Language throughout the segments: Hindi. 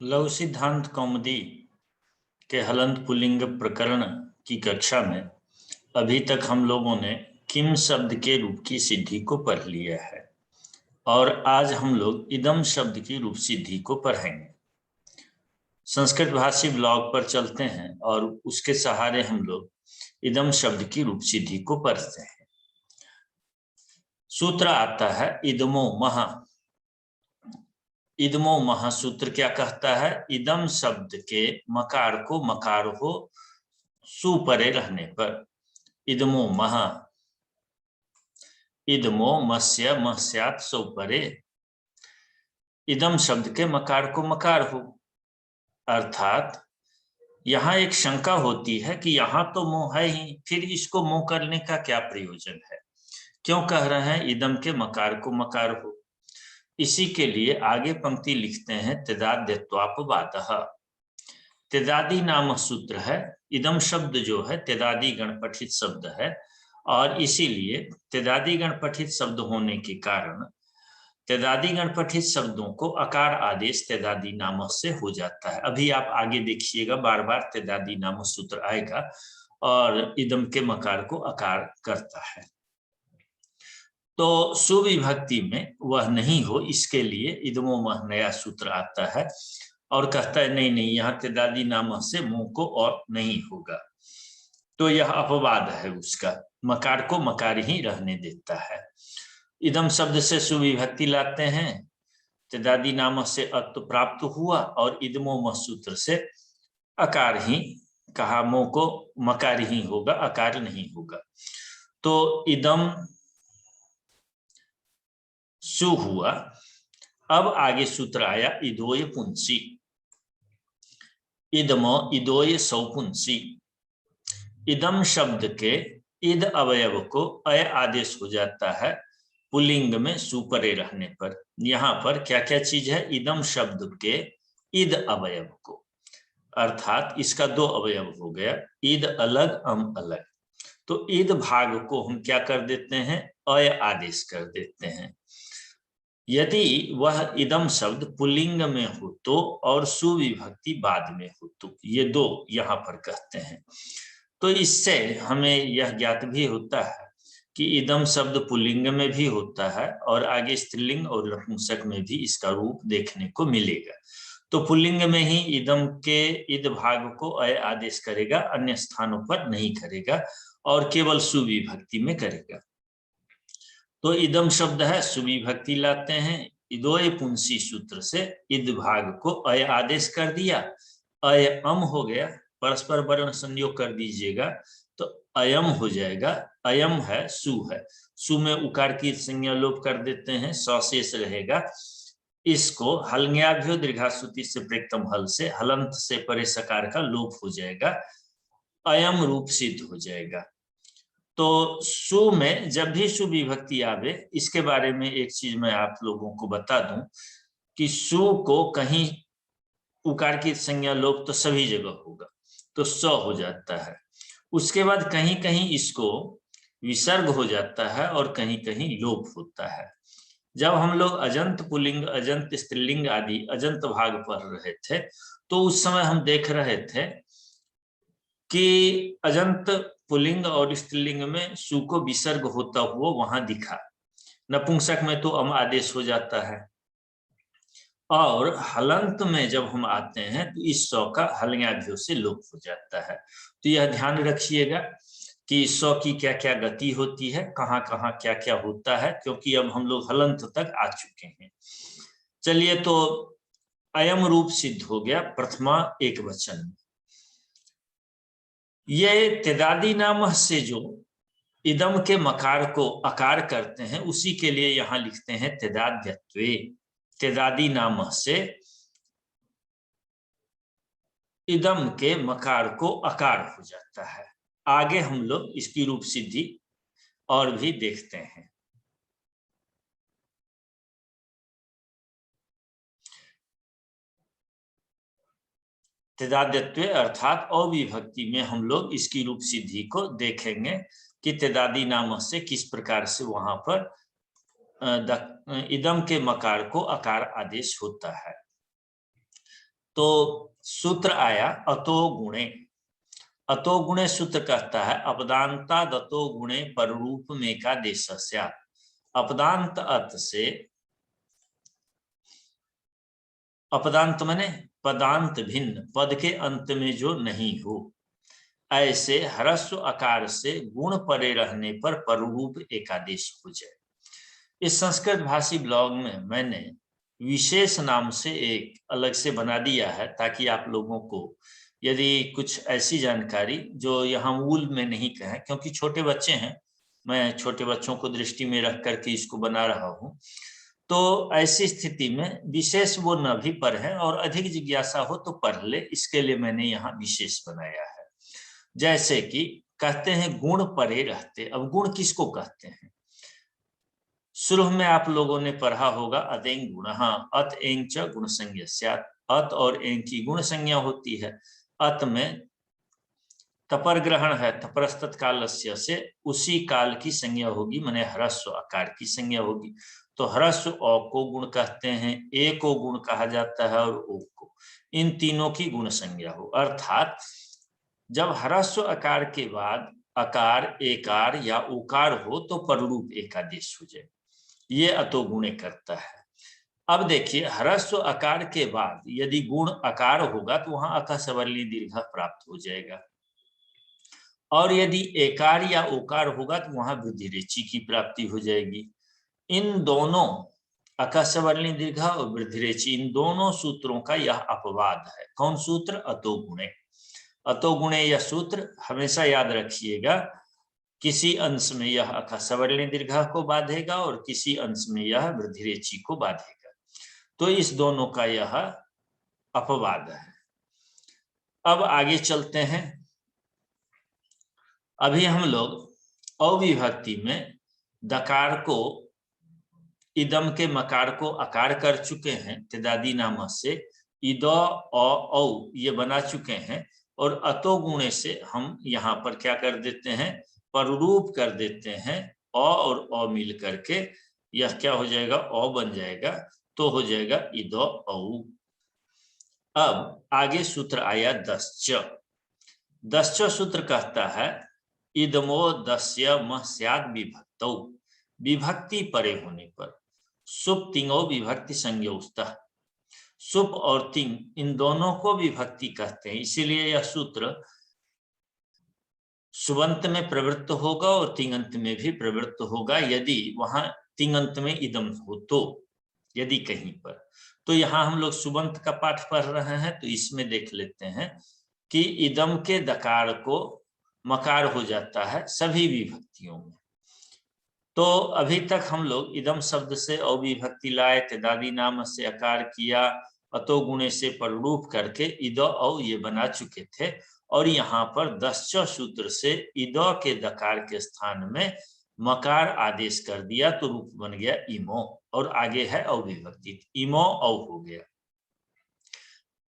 लघु सिद्धांत कौमुदी के हलंत पुल्लिंग प्रकरण की कक्षा में अभी तक हम लोगों ने किम शब्द के रूप की सिद्धि को पढ़ लिया है और आज हम लोग इदम शब्द की रूप सिद्धि को पढ़ेंगे। संस्कृत भाषी ब्लॉग पर चलते हैं और उसके सहारे हम लोग इदम शब्द की रूप सिद्धि को पढ़ते हैं। सूत्र आता है इदमो महा। इदमो महा सूत्र क्या कहता है? इदम शब्द के मकार को मकार हो सु परे रहने पर इदमो महा। इदमो मस्य मस्यात् सौ परे। इदम शब्द के मकार को मकार हो, अर्थात यहां एक शंका होती है कि यहां तो मोह है ही, फिर इसको मोह करने का क्या प्रयोजन है? क्यों कह रहे हैं इदम के मकार को मकार हो? इसी के लिए आगे पंक्ति लिखते हैं तेदाद्यत्वापवादः। तेदादी नाम सूत्र है। इदम शब्द जो है तेदादी गण पठित शब्द है और इसीलिए तेदादी गण पठित शब्द होने के कारण तेदादी गण पठित शब्दों को अकार आदेश तेदादी नाम से हो जाता है। अभी आप आगे देखिएगा, बार बार तेदादी नाम सूत्र आएगा और इदम के मकार को अकार करता है। तो सुविभक्ति में वह नहीं हो, इसके लिए इदमो मह नया सूत्र आता है और कहता है नहीं नहीं, यहाँ तेदादी नाम से मुंह को और नहीं होगा। तो यह अपवाद है उसका, मकार को मकार ही रहने देता है। इदम शब्द से सुविभक्ति लाते हैं, तेदादी नाम से अत प्राप्त हुआ और इदमो मह सूत्र से अकार ही कहा, मुंह को मकार ही होगा, अकार नहीं होगा। तो इदम सु हुआ। अब आगे सूत्र आया इदोय पुंसी। इदमो इदोय सौपुंसी। इदम शब्द के इद अवयव को अय आदेश हो जाता है पुल्लिंग में सुपरे रहने पर। यहां पर क्या क्या चीज है? इदम शब्द के इद अवयव को, अर्थात इसका दो अवयव हो गया, इद अलग अम अलग। तो इद भाग को हम क्या कर देते हैं? अय आदेश कर देते हैं। यदि वह इदम शब्द पुल्लिंग में हो तो और सुविभक्ति बाद में हो तो, ये दो यहां पर कहते हैं। तो इससे हमें यह ज्ञात भी होता है कि इदम शब्द पुल्लिंग में भी होता है और आगे स्त्रीलिंग और नपुंसक में भी इसका रूप देखने को मिलेगा। तो पुल्लिंग में ही इदम के इद भाग को अय आदेश करेगा, अन्य स्थानों पर नहीं करेगा और केवल सुविभक्ति में करेगा। तो इदम शब्द है, सुविभक्ति लाते हैं, इदोय पुंसी सूत्र से इद भाग को अय आदेश कर दिया, अय अम हो गया, परस्पर वर्ण संयोग कर दीजिएगा तो अयम हो जाएगा। अयम है सु है, सु में उकार की संज्ञा लोप कर देते हैं, सौ शेष रहेगा। इसको हलन्याभ्यो दीर्घाश्रुति से प्रेक्तम हल से हलंत से परे सकार का लोप हो जाएगा, अयम रूप सिद्ध हो जाएगा। तो सु में जब भी सुविभक्ति आवे, इसके बारे में एक चीज मैं आप लोगों को बता दूं कि सु को कहीं उकार की संज्ञा लोप तो सभी जगह होगा, तो स हो जाता है। उसके बाद कहीं कहीं इसको विसर्ग हो जाता है और कहीं कहीं लोप होता है। जब हम लोग अजंत पुल्लिंग, अजंत स्त्रीलिंग आदि अजंत भाग पढ़ रहे थे तो उस समय हम देख रहे थे कि अजंत पुल्लिंग और स्त्रीलिंग में सु को विसर्ग होता हुआ वहां दिखा। नपुंसक में तो अम आदेश हो जाता है और हलंत में जब हम आते हैं तो इस सौ का हलन्याभ्यो से लोप हो जाता है। तो यह ध्यान रखिएगा कि सौ की क्या क्या गति होती है, कहाँ कहाँ क्या क्या होता है, क्योंकि अब हम लोग हलंत तक आ चुके हैं। चलिए, तो अयम रूप सिद्ध हो गया प्रथमा एक वचन में। ये तेदादी नाम से जो इदम के मकार को अकार करते हैं उसी के लिए यहां लिखते हैं तेदाद्यत्वे। तेदादी नाम से इदम के मकार को अकार हो जाता है। आगे हम लोग इसकी रूप सिद्धि और भी देखते हैं। तेदाद्यत्वे अर्थात अविभक्ति में हम लोग इसकी रूप सिद्धि को देखेंगे कि तेदादी नाम से किस प्रकार से वहां पर इदम के मकार को अकार आदेश होता है। तो सूत्र आया अतो गुणे। अतो गुणे सूत्र कहता है अपदांता दतो गुणे पररूप में का देश स्यात्। अपदांत अर्थ से, अपदांत माने पदांत भिन्न, पद के अंत में जो नहीं हो, ऐसे ह्रस्व आकार से गुण परे रहने पर पररूप एकादेश हो जाए। इस संस्कृत भाषी ब्लॉग में मैंने विशेष नाम से एक अलग से बना दिया है, ताकि आप लोगों को यदि कुछ ऐसी जानकारी जो यहाँ मूल में नहीं कहे, क्योंकि छोटे बच्चे हैं, मैं छोटे बच्चों को दृष्टि में रख करके इसको बना रहा हूँ, तो ऐसी स्थिति में विशेष वो न भी पढ़े और अधिक जिज्ञासा हो तो पढ़ ले, इसके लिए मैंने यहाँ विशेष बनाया है। जैसे कि कहते हैं गुण परे रहते। अब गुण किसको कहते हैं? शुरू में आप लोगों ने पढ़ा होगा अतेंग गुण, अत एंग च गुण संज्ञा स्यात्। अत और एंग की गुण संज्ञा होती है। अत में तपर ग्रहण है, तपरस्तत् कालस्य से उसी काल की संज्ञा होगी, माने ह्रस्व आकार की संज्ञा होगी। तो ह्रस्व अ को गुण कहते हैं, ए को गुण कहा जाता है और ओ को, इन तीनों की गुण संज्ञा हो। अर्थात जब ह्रस्व आकार के बाद अकार, एकार या उकार हो तो पररूप एकादेश हो जाए, ये अतो गुणे करता है। अब देखिए, ह्रस्व आकार के बाद यदि गुण आकार होगा तो वहां अका सवर्णी दीर्घ प्राप्त हो जाएगा, और यदि एकार या ओकार होगा तो वहां वृद्धि रेची की प्राप्ति हो जाएगी। इन दोनों अका सवर्णी दीर्घ और वृद्धि रेची, इन दोनों सूत्रों का यह अपवाद है। कौन सूत्र? अतो गुणे। अतो गुणे यह सूत्र हमेशा याद रखिएगा, किसी अंश में यह अका सवर्णी दीर्घ को बांधेगा और किसी अंश में यह वृद्धि रेची को बांधेगा। तो इस दोनों का यह अपवाद है। अब आगे चलते हैं। अभी हम लोग अविभक्ति में दकार को, इदम के मकार को आकार कर चुके हैं तिदादी नाम से, इद औ ये बना चुके हैं, और अतो गुणे से हम यहाँ पर क्या कर देते हैं? पररूप कर देते हैं। अ और अ मिल करके यह क्या हो जाएगा? अ बन जाएगा, तो हो जाएगा इद औ। अब आगे सूत्र आया दश्च। दश्च सूत्र कहता है इदमो दस्य मह स्याद् विभक्तौ। विभक्ति परे होने पर सुप तिंगो विभक्ति संज्ञौस्तः। सुप और तिंग इन दोनों को विभक्ति कहते हैं, इसीलिए यह सूत्र सुबंत में प्रवृत्त होगा और तिंगंत में भी प्रवृत्त होगा, यदि वहां तिंगंत में इदम हो तो, यदि कहीं पर। तो यहाँ हम लोग सुबंत का पाठ पढ़ रहे हैं, तो इसमें देख लेते हैं कि इदम के दकार को मकार हो जाता है सभी विभक्तियों में। तो अभी तक हम लोग इदम शब्द से अविभक्ति लाए, तिदादी नाम से आकार किया, अतो गुणे से पररूप करके इद औ ये बना चुके थे, और यहाँ पर दश्च सूत्र से इद के दकार के स्थान में मकार आदेश कर दिया, तो रूप बन गया इमो, और आगे है अविभक्ति, इमो औ हो गया।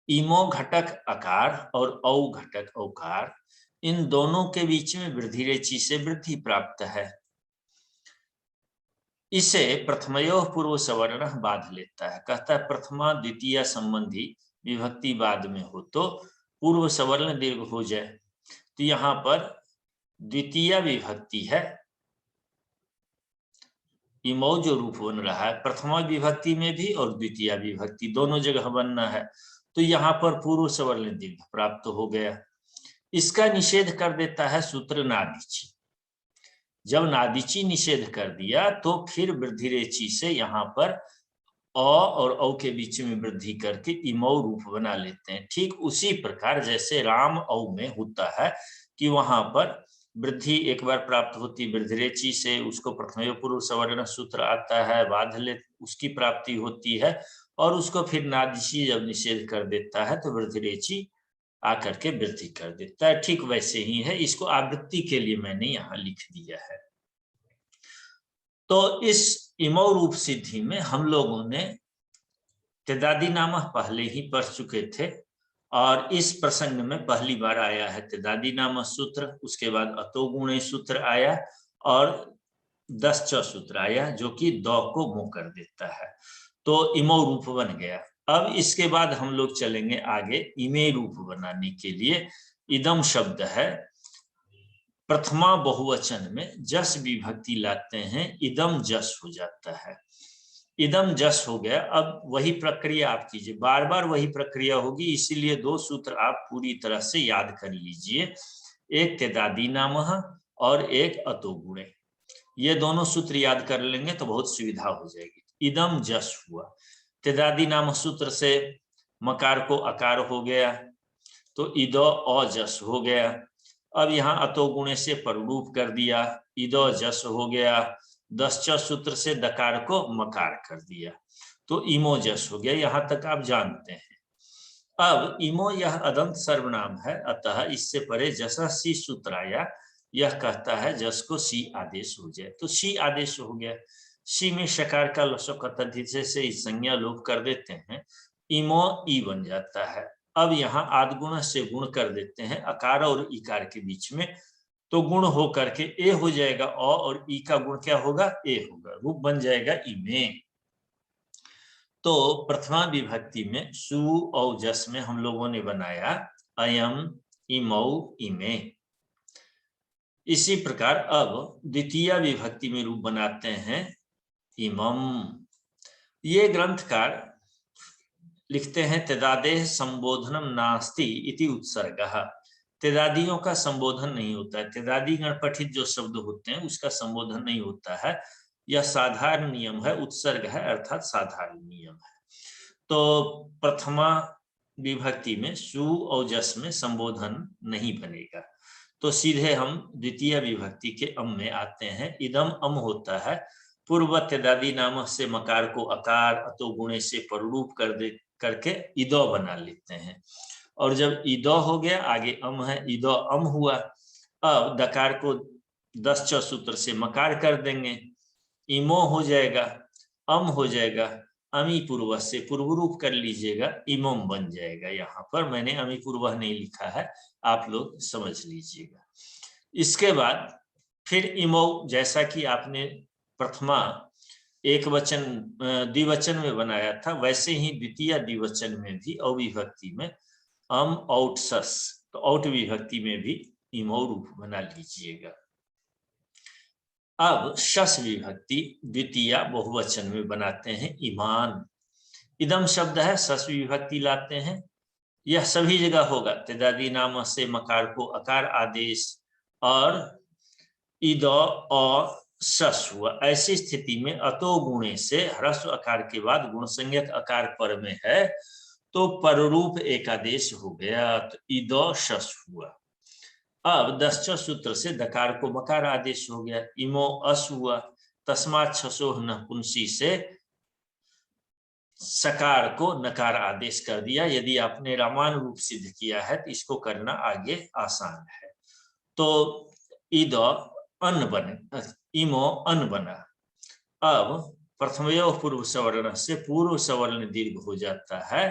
इमो घटक आकार और औ घटक औकार, इन दोनों के बीच में वृद्धि रेची से वृद्धि प्राप्त है। इसे प्रथमयो पूर्व सवर्ण बाध लेता है। कहता है प्रथमा द्वितीय संबंधी विभक्ति बाद में हो तो पूर्व सवर्ण दीर्घ हो जाए। तो यहाँ पर द्वितीय विभक्ति है, इमौ जो रूप बन रहा है, प्रथमा विभक्ति में भी और द्वितीय विभक्ति दोनों जगह बनना है, तो यहाँ पर पूर्व सवर्ण दीर्घ प्राप्त हो गया। इसका निषेध कर देता है सूत्र नादीची। जब नादीची निषेध कर दिया तो फिर वृद्धि रेची से यहाँ पर अ और औ के बीच में वृद्धि करके इमौ रूप बना लेते हैं। ठीक उसी प्रकार जैसे राम औ में होता है कि वहां पर वृद्धि एक बार प्राप्त होती वृद्धि रेची से, उसको प्रथमयो पूर्व सवर्ण सूत्र आता है, बाध ले उसकी प्राप्ति होती है, और उसको फिर नादीची जब निषेध कर देता है तो वृद्धि रेची आकर के वृद्धि कर देता है। ठीक वैसे ही है, इसको आवृत्ति के लिए मैंने यहाँ लिख दिया है। तो इस इमौ रूप सिद्धि में हम लोगों ने तिदादी नाम पहले ही पढ़ चुके थे, और इस प्रसंग में पहली बार आया है तिदादी नाम सूत्र, उसके बाद अतो गुणे सूत्र आया, और दश्च सूत्र आया जो कि द को मुंह कर देता है, तो इमौ रूप बन गया। अब इसके बाद हम लोग चलेंगे आगे इमे रूप बनाने के लिए। इदम शब्द है, प्रथमा बहुवचन में जस विभक्ति लाते हैं, इदम जस हो जाता है। इदम जस हो गया। अब वही प्रक्रिया आप कीजिए, बार बार वही प्रक्रिया होगी, इसीलिए 2 सूत्र आप पूरी तरह से याद कर लीजिए। एक तेदादी नामः और एक अतो गुणे। ये दोनों सूत्र याद कर लेंगे तो बहुत सुविधा हो जाएगी। इदम जस हुआ, तेदादी नाम सूत्र से मकार को अकार हो गया, तो इदो अजस हो गया। अब यहाँ अतो गुणे से पररूप कर दिया, इदो जस हो गया। 10च सूत्र से दकार को मकार कर दिया, तो इमो जस हो गया। यहां तक आप जानते हैं। अब इमो यह अदंत सर्वनाम है, अतः इससे परे जैसा सी सूत्र आया, यह कहता है जस को सी आदेश हो जाए, तो सी आदेश हो गया। सी में शकार का लसोकतधित से संज्ञा लोप कर देते हैं, इमो ई बन जाता है। अब यहाँ आदगुण से गुण कर देते हैं अकार और इकार के बीच में, तो गुण हो करके ए हो जाएगा, और ई का गुण क्या होगा, ए होगा, रूप बन जाएगा इमे। तो प्रथमा विभक्ति में सु और जस में हम लोगों ने बनाया अयम, इमौ, इमे। इसी प्रकार अब द्वितीय विभक्ति में रूप बनाते हैं इमम। ये ग्रंथकार लिखते हैं तेदादेह संबोधनम नास्ति इति उत्सर्गः। तेदादियों का संबोधन नहीं होता है, तेदादी गण पठित जो शब्द होते हैं उसका संबोधन नहीं होता है, यह साधारण नियम है, उत्सर्ग है अर्थात साधारण नियम है। तो प्रथमा विभक्ति में सु और जस में संबोधन नहीं बनेगा, तो सीधे हम द्वितीय विभक्ति के अम में आते हैं। इदम अम होता है, पूर्व तेदादी नाम से मकार को अकार, अतो गुणे से पररूप करके इदो बना लेते हैं, और जब इदो हो गया आगे अम है, इदो अम हुआ। अब दकार को 10च सूत्र से मकार कर देंगे, इमो हो जाएगा, अम हो जाएगा, अमी पूर्व से पूर्व रूप कर लीजिएगा, इमोम बन जाएगा। यहाँ पर मैंने अमी पूर्व नहीं लिखा है, आप लोग समझ लीजिएगा। इसके बाद फिर इमो, जैसा कि आपने प्रथमा एक वचन द्विवचन में बनाया था, वैसे ही द्वितीय द्विवचन में भी अविभक्ति में अम औट सस, तो औट विभक्ति में भी इमो रूप बना लीजिएगा। अब शस विभक्ति द्वितीय बहुवचन में बनाते हैं ईमान। इदम शब्द है, शस विभक्ति लाते हैं, यह सभी जगह होगा। तेदादी नाम से मकार को अकार आदेश और इदो अ शस हुआ। ऐसी स्थिति में अतो गुणे से ह्रस्व आकार के बाद गुण संज्ञक आकार पर में है, तो पररूप एकादेश हो गया, तो इदो शस हुआ। अब 10च सूत्र से दकार को मकार आदेश हो गया, इमो अस हुआ। तस्मात् छसो नपुंसी से सकार को नकार आदेश कर दिया। यदि आपने रामान रूप सिद्ध किया है तो इसको करना आगे आसान है। तो इदो अन्न बने, इमो अन्न बना। अब प्रथमयो पूर्व सवर्ण से पूर्व सवर्ण दीर्घ हो जाता है,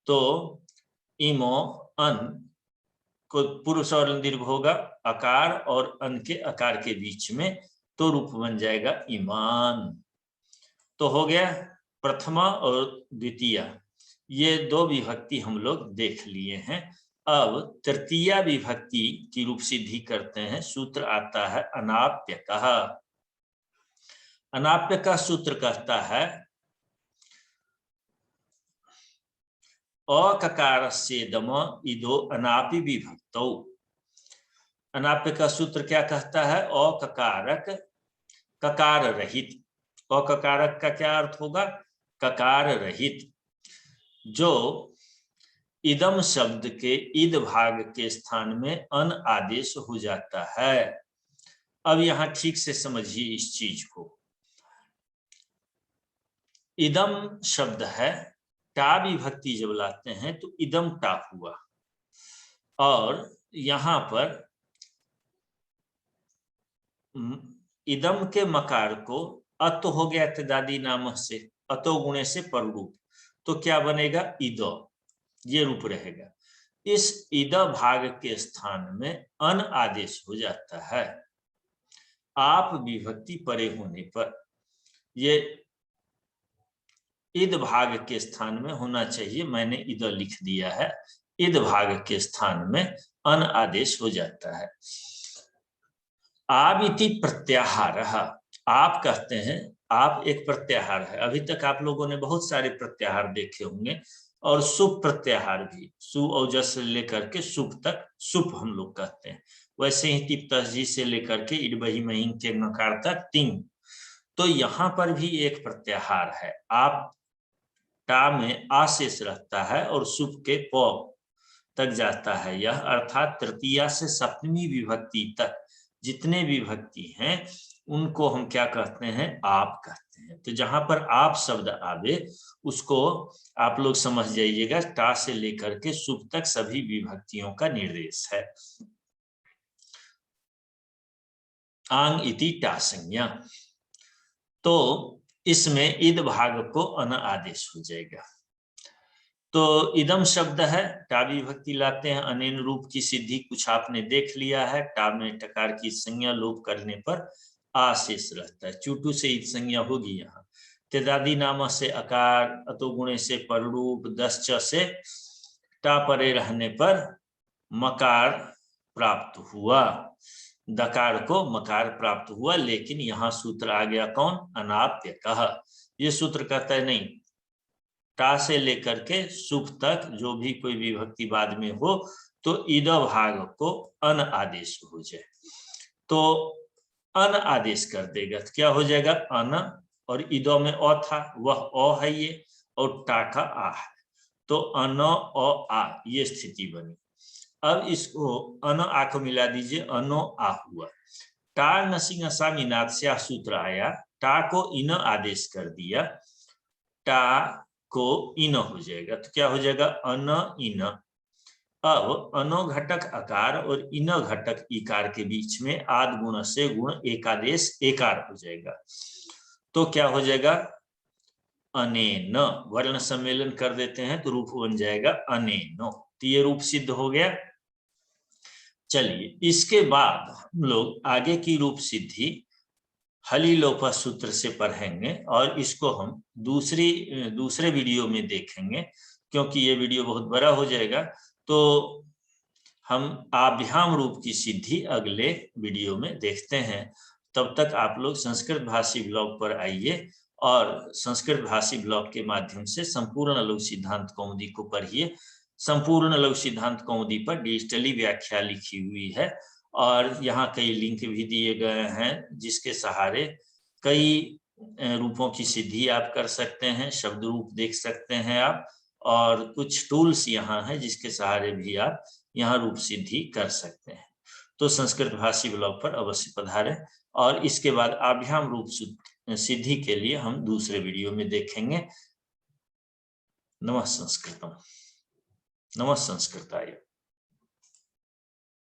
तो इमो अन्न को पूर्व सवर्ण दीर्घ होगा अकार और अन के अकार के बीच में, तो रूप बन जाएगा ईमान। तो हो गया प्रथमा और द्वितीय, ये 2 विभक्ति हम लोग देख लिए हैं। अब तृतीय विभक्ति की रूप सिद्धि करते हैं। सूत्र आता है अनाप्य का। अनाप्य का सूत्र कहता है अककारस्य दम इदो अनापि विभक्तौ। अनाप्य का सूत्र क्या कहता है, अककारक ककार रहित। अककारक का क्या अर्थ होगा, ककार रहित। जो इदम शब्द के इद भाग के स्थान में अन आदेश हो जाता है। अब यहां ठीक से समझिए इस चीज को। इदम शब्द है, टा विभक्ति जब लाते हैं तो इदम टा हुआ, और यहां पर इदम के मकार को अत हो गया तेदादी नाम से, अतो गुणे से पररूप, तो क्या बनेगा, इदो, ये रूप रहेगा। इस इद भाग के स्थान में अन आदेश हो जाता है आप विभक्ति परे होने पर। ये इद भाग के स्थान में होना चाहिए, मैंने इद लिख दिया है, इद भाग के स्थान में अन आदेश हो जाता है। आप इति प्रत्याहार, आप कहते हैं, आप एक प्रत्याहार है। अभी तक आप लोगों ने बहुत सारे प्रत्याहार देखे होंगे, और सुप प्रत्याहार भी, सु औजस से लेकर के सुप तक सुप हम लोग कहते हैं। वैसे ही तिप तहजी से लेकर के इड बही महीन के नकार तक तिंग। तो यहाँ पर भी एक प्रत्याहार है। आप टा में आ शेष रहता है और सुप के प तक जाता है यह, अर्थात तृतीया से सप्तमी विभक्ति तक जितने विभक्ति हैं उनको हम क्या कहते हैं, आप कहते हैं। तो जहां पर आप शब्द आवे उसको आप लोग समझ जाइएगा, टा से लेकर के सुप तक सभी विभक्तियों का निर्देश है। आंग इति टा संज्ञा, तो इसमें इद भाग को अन आदेश हो जाएगा। तो इदम शब्द है, टा विभक्ति लाते हैं, अनेन रूप की सिद्धि कुछ आपने देख लिया है। टा में टकार की संज्ञा लोप करने पर आ शेष रहता है, चूटू से इत संज्ञा होगी यहाँ। तेदादी नाम से अकार, अतो गुणे से पररूप, दश्च से टा परे रहने पर मकार प्राप्त हुआ, दकार को मकार प्राप्त हुआ। लेकिन यहाँ सूत्र आ गया कौन, अनाप्य कह। ये सूत्र कहता है नहीं, टा से लेकर के सुप तक जो भी कोई विभक्ति बाद में हो तो इद भाग को अन आदेश हो जाए, तो अन आदेश कर देगा। तो क्या हो जाएगा, अन, और इदो में अ था, वह अ है ये, और टा का आ है, तो अन अ आ, ये स्थिति बनी। अब इसको अन आ को मिला दीजिए, अनो आ हुआ। टा नसिंग असामीनाथ से सूत्र आया, टा को इन आदेश कर दिया, टा को इन हो जाएगा। तो क्या हो जाएगा, अन इन। अब अनो घटक अकार और इन घटक इकार के बीच में आद गुण से गुण एकादेश एकार हो जाएगा। तो क्या हो जाएगा, अनेन, वर्ण सम्मेलन कर देते हैं तो रूप बन जाएगा अनेनो। तो ये रूप सिद्ध हो गया। चलिए इसके बाद हम लोग आगे की रूप सिद्धि हलिलोपा सूत्र से पढ़ेंगे, और इसको हम दूसरे वीडियो में देखेंगे, क्योंकि ये वीडियो बहुत बड़ा हो जाएगा। तो हम आभ्याम रूप की सिद्धि अगले वीडियो में देखते हैं। तब तक आप लोग संस्कृत भाषी ब्लॉग पर आइए और संस्कृत भाषी ब्लॉग के माध्यम से संपूर्ण लघु सिद्धांत कौमुदी को पढ़िए। संपूर्ण लघु सिद्धांत कौमुदी पर डिजिटली व्याख्या लिखी हुई है, और यहाँ कई लिंक भी दिए गए हैं जिसके सहारे कई रूपों की सिद्धि आप कर सकते हैं, शब्द रूप देख सकते हैं आप, और कुछ टूल्स यहाँ हैं जिसके सहारे भी आप यहाँ रूप सिद्धि कर सकते हैं। तो संस्कृत भाषी ब्लॉग पर अवश्य पधारें, और इसके बाद आभ्याम रूप सिद्धि के लिए हम दूसरे वीडियो में देखेंगे। नमः संस्कृतम, नमः संस्कृताय।